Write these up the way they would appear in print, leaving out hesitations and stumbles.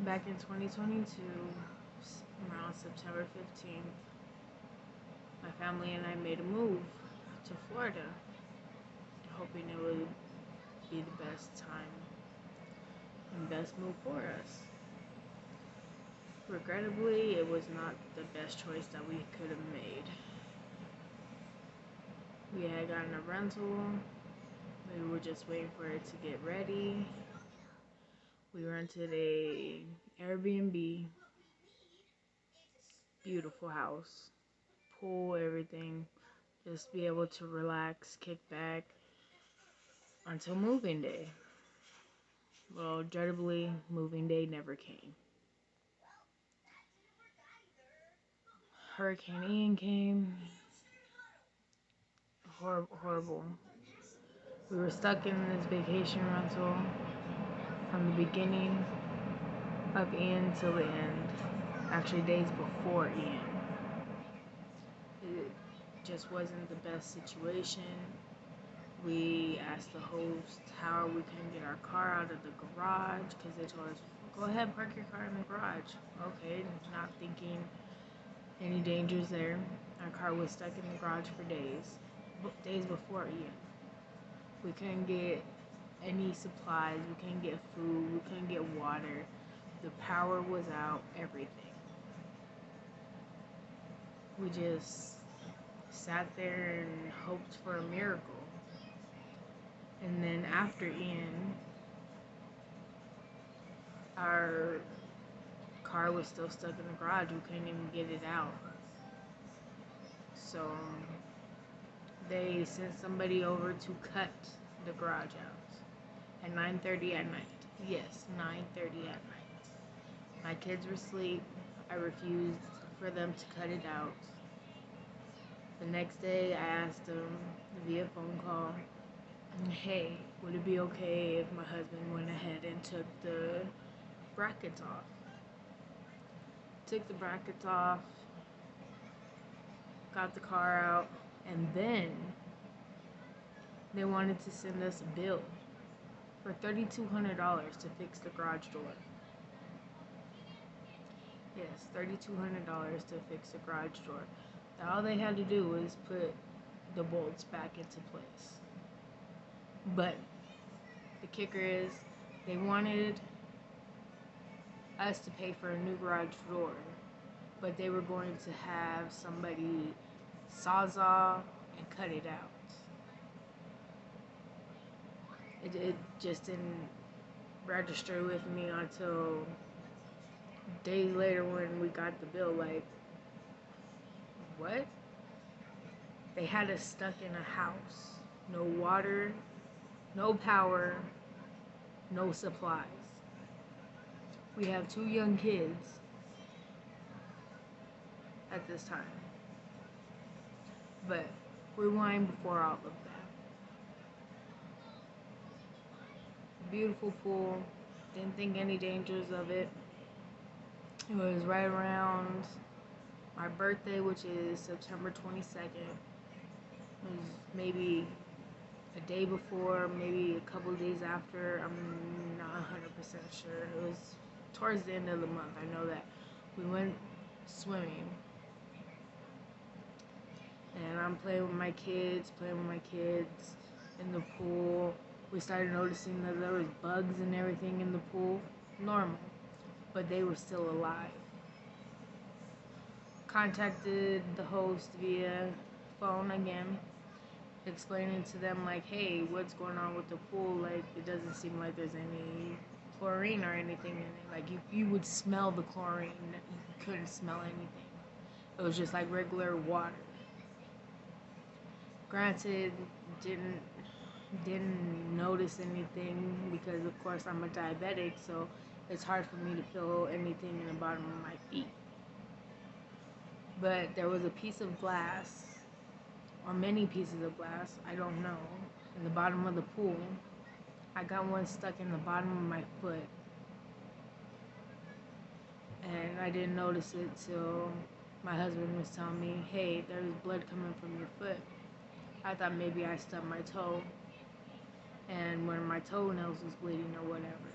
Back in 2022, around September 15th, my family and I made a move to Florida, hoping it would be the best time and best move for us. Regrettably, it was not the best choice that we could have made. We had gotten a rental. We were just waiting for it to get ready. We rented a Airbnb, beautiful house, pool, everything. Just be able to relax, kick back until moving day. Well, dreadably, moving day never came. Hurricane Ian came. Horrible. We were stuck in this vacation rental from the beginning of Ian till the end. Actually, days before Ian. It just wasn't the best situation. We asked the host how we can get our car out of the garage because they told us, go ahead, park your car in the garage. Okay, not thinking any dangers there. Our car was stuck in the garage for days before Ian. We couldn't get any supplies, we couldn't get food, we couldn't get water. The power was out, everything. We just sat there and hoped for a miracle. And then after Ian, our car was still stuck in the garage. We couldn't even get it out. So they sent somebody over to cut the garage out at 9:30 at night. Yes, 9:30 at night. My kids were asleep. I refused for them to cut it out. The next day, I asked them via phone call, hey, would it be okay if my husband went ahead and took the brackets off? Took the brackets off, got the car out, and then they wanted to send us a bill for $3,200 to fix the garage door. Yes, $3,200 to fix the garage door. All they had to do was put the bolts back into place. But the kicker is, they wanted us to pay for a new garage door, but they were going to have somebody sawzall and cut it out. It just didn't register with me until days later when we got the bill. Like, what? They had us stuck in a house. No water, no power, no supplies. We have 2 young kids at this time. But rewind before all of that. Beautiful pool. Didn't think any dangers of it. It was right around my birthday, which is September 22nd. It was maybe a day before, maybe a couple of days after. I'm not 100% sure. It was towards the end of the month. I know that we went swimming. And I'm playing with my kids in the pool. We started noticing that there was bugs and everything in the pool. Normal. But they were still alive. Contacted the host via phone again, explaining to them like, hey, what's going on with the pool? Like, it doesn't seem like there's any chlorine or anything in it. Like, you would smell the chlorine. You couldn't smell anything. It was just like regular water. Granted, didn't notice anything because of course I'm a diabetic, so it's hard for me to feel anything in the bottom of my feet. But there was a piece of glass, or many pieces of glass, I don't know, in the bottom of the pool. I got one stuck in the bottom of my foot, and I didn't notice it till my husband was telling me, hey, there's blood coming from your foot. I thought maybe I stubbed my toe, and one of my toenails was bleeding or whatever.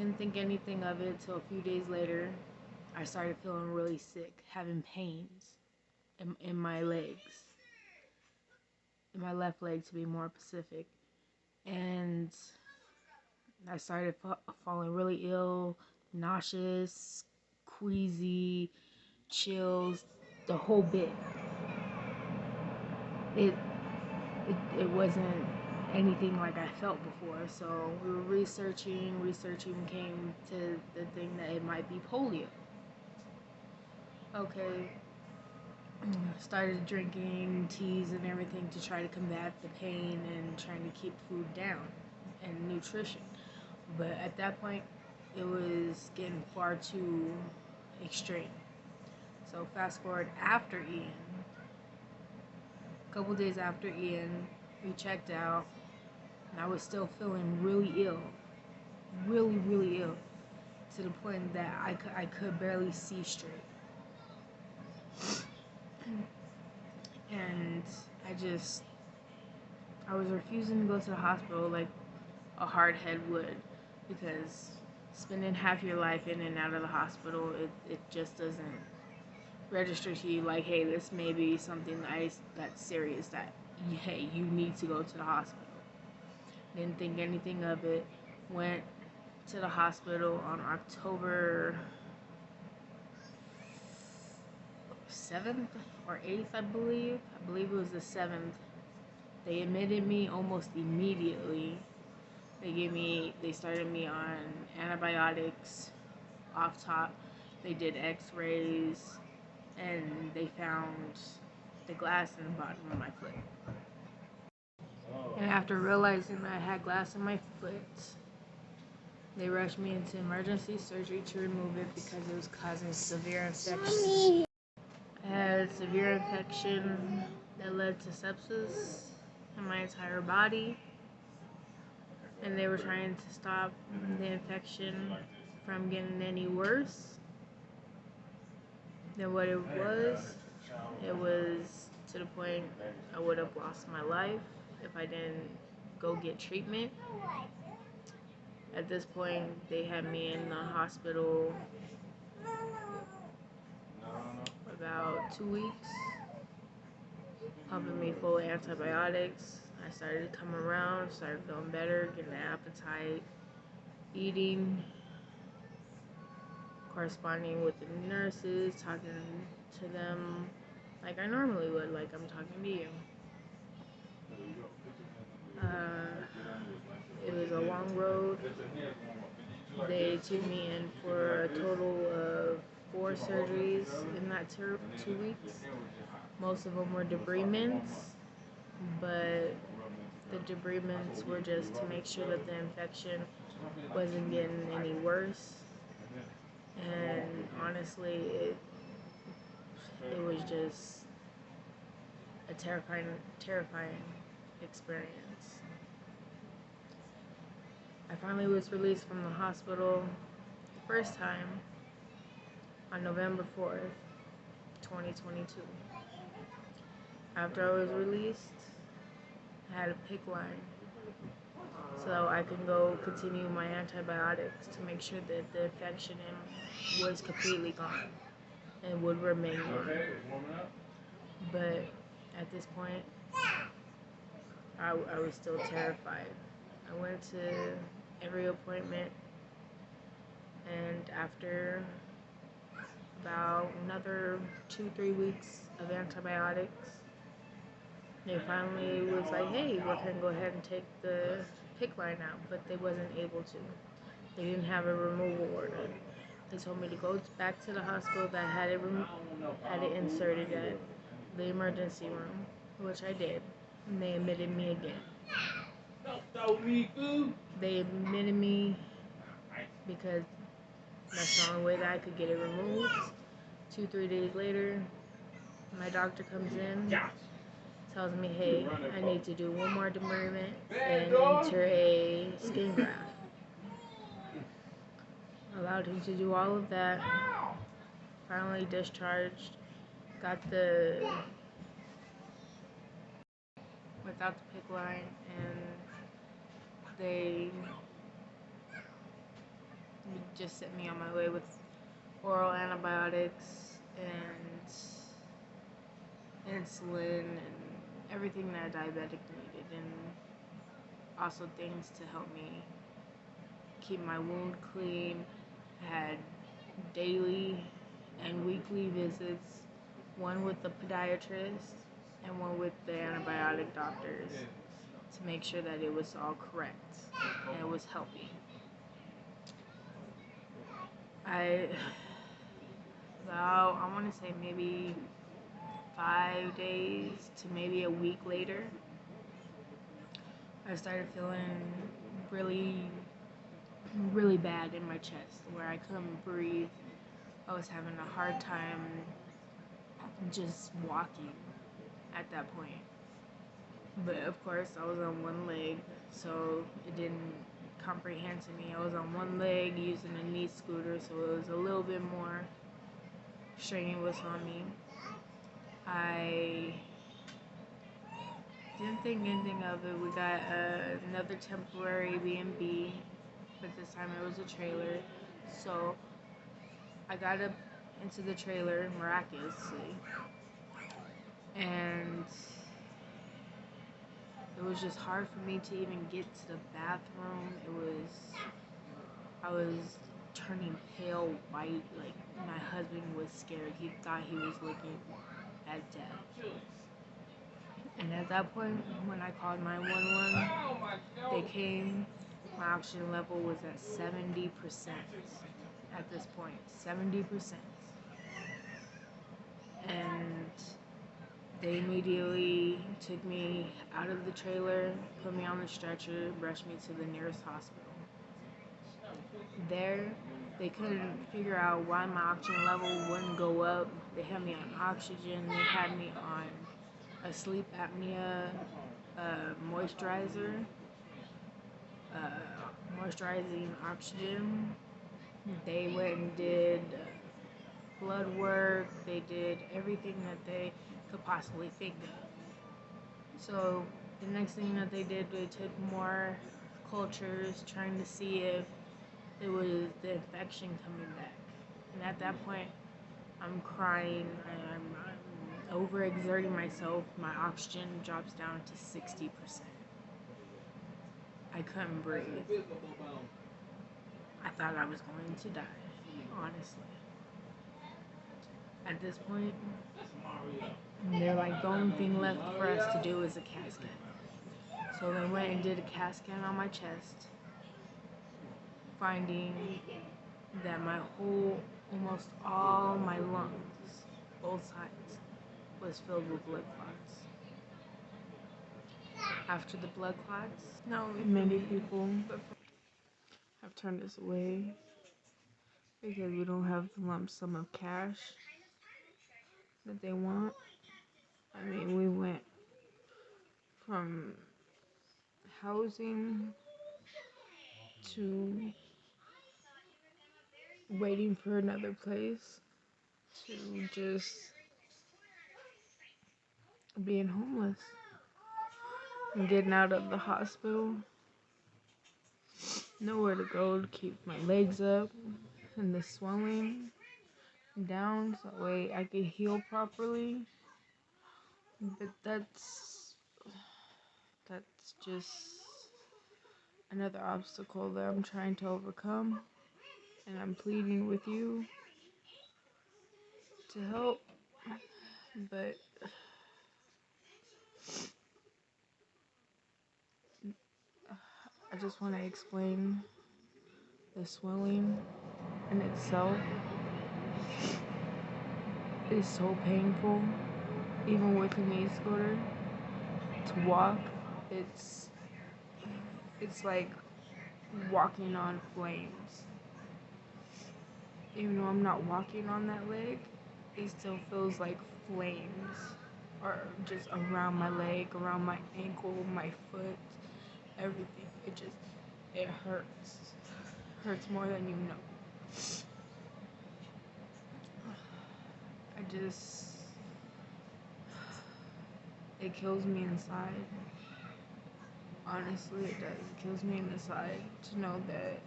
Didn't think anything of it till a few days later. I started feeling really sick, having pains in my legs, in my left leg to be more specific. And I started falling really ill, nauseous, queasy, chills, the whole bit. It it wasn't anything like I felt before. So we were researching, came to the thing that it might be polio. Okay, started drinking teas and everything to try to combat the pain and trying to keep food down and nutrition. But at that point, it was getting far too extreme. So fast forward after Ian, a couple days after Ian, we checked out, and I was still feeling really ill, really ill, to the point that I could barely see straight. And I was refusing to go to the hospital like a hard head would, because spending half your life in and out of the hospital, it just doesn't register to you like, hey, this may be something that's serious, that, hey, you need to go to the hospital. Didn't think anything of it. Went to the hospital on October 7th or 8th, I believe. I believe it was the 7th. They admitted me almost immediately. They started me on antibiotics off top. They did x-rays, and they found the glass in the bottom of my foot. And after realizing that I had glass in my foot, they rushed me into emergency surgery to remove it because it was causing severe infection. I had a severe infection that led to sepsis in my entire body, and they were trying to stop the infection from getting any worse than what it was. It was to the point I would have lost my life if I didn't go get treatment. At this point, they had me in the hospital for about 2 weeks, pumping me full of antibiotics. I started to come around, started feeling better, getting an appetite, eating, corresponding with the nurses, talking to them like I normally would, like I'm talking to you. It was a long road. They took me in for a total of 4 surgeries in that 2 weeks. Most of them were debridements, but the debridements were just to make sure that the infection wasn't getting any worse. And honestly, it was just a terrifying experience. I finally was released from the hospital the first time on November 4th, 2022. After I was released, I had a PICC line so I can go continue my antibiotics to make sure that the infection was completely gone and would remain gone. But at this point, I was still terrified. I went to every appointment, and after about another 2-3 weeks of antibiotics, they finally was like, hey, we can go ahead and take the PICC line out, but they wasn't able to. They didn't have a removal order. They told me to go back to the hospital that had it inserted at the emergency room, which I did, and they admitted me again. They admitted me because that's the only way that I could get it removed. 2-3 days later, my doctor comes in, tells me, hey, I need to do one more debridement and enter a skin graft. Allowed him to do all of that. Finally discharged. Got without the PICC line, and they just sent me on my way with oral antibiotics and insulin and everything that a diabetic needed, and also things to help me keep my wound clean. I had daily and weekly visits, one with the podiatrist and one with the antibiotic doctors, to make sure that it was all correct and it was helping. I want to say maybe 5 days to maybe a week later, I started feeling really, really bad in my chest, where I couldn't breathe. I was having a hard time just walking at that point. But of course, I was on one leg, so it didn't comprehend to me. I was on one leg using a knee scooter, so it was a little bit more strenuous on me. I didn't think anything of it. We got another temporary Airbnb, but this time it was a trailer. So I got up into the trailer miraculously, and it was just hard for me to even get to the bathroom. I was turning pale white, like my husband was scared. He thought he was looking at death. And at that point, when I called 911, they came. My oxygen level was at 70% at this point. 70%. And they immediately took me out of the trailer, put me on the stretcher, rushed me to the nearest hospital. There, they couldn't figure out why my oxygen level wouldn't go up. They had me on oxygen. They had me on a sleep apnea moisturizer, moisturizing oxygen. They went and did blood work. They did everything that they could possibly think of. So the next thing that they did, they took more cultures, trying to see if it was the infection coming back. And at that point, I'm crying. I'm overexerting myself. My oxygen drops down to 60%. I couldn't breathe. I thought I was going to die, honestly. At this point, they're like, the only thing left for us to do is a CAT scan. So they went and did a CAT scan on my chest, finding that almost all my lungs, both sides, was filled with blood clots. After the blood clots, now many people have turned us away because we don't have the lump sum of cash that they want. I mean, we went from housing to waiting for another place to just being homeless and getting out of the hospital. Nowhere to go to keep my legs up and the swelling down so that way I can heal properly. But that's just another obstacle that I'm trying to overcome, and I'm pleading with you to help. But I just want to explain the swelling in itself is so painful. Even with a knee scooter, to walk, it's like walking on flames. Even though I'm not walking on that leg, it still feels like flames are just around my leg, around my ankle, my foot, everything. It hurts. Hurts more than you know. It kills me inside. Honestly, it does. It kills me inside to know that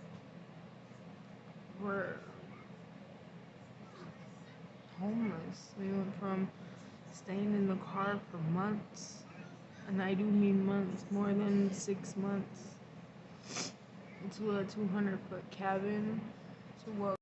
were homeless. We went from staying in the car for months, and I do mean months, more than 6 months, to a 200-foot cabin to what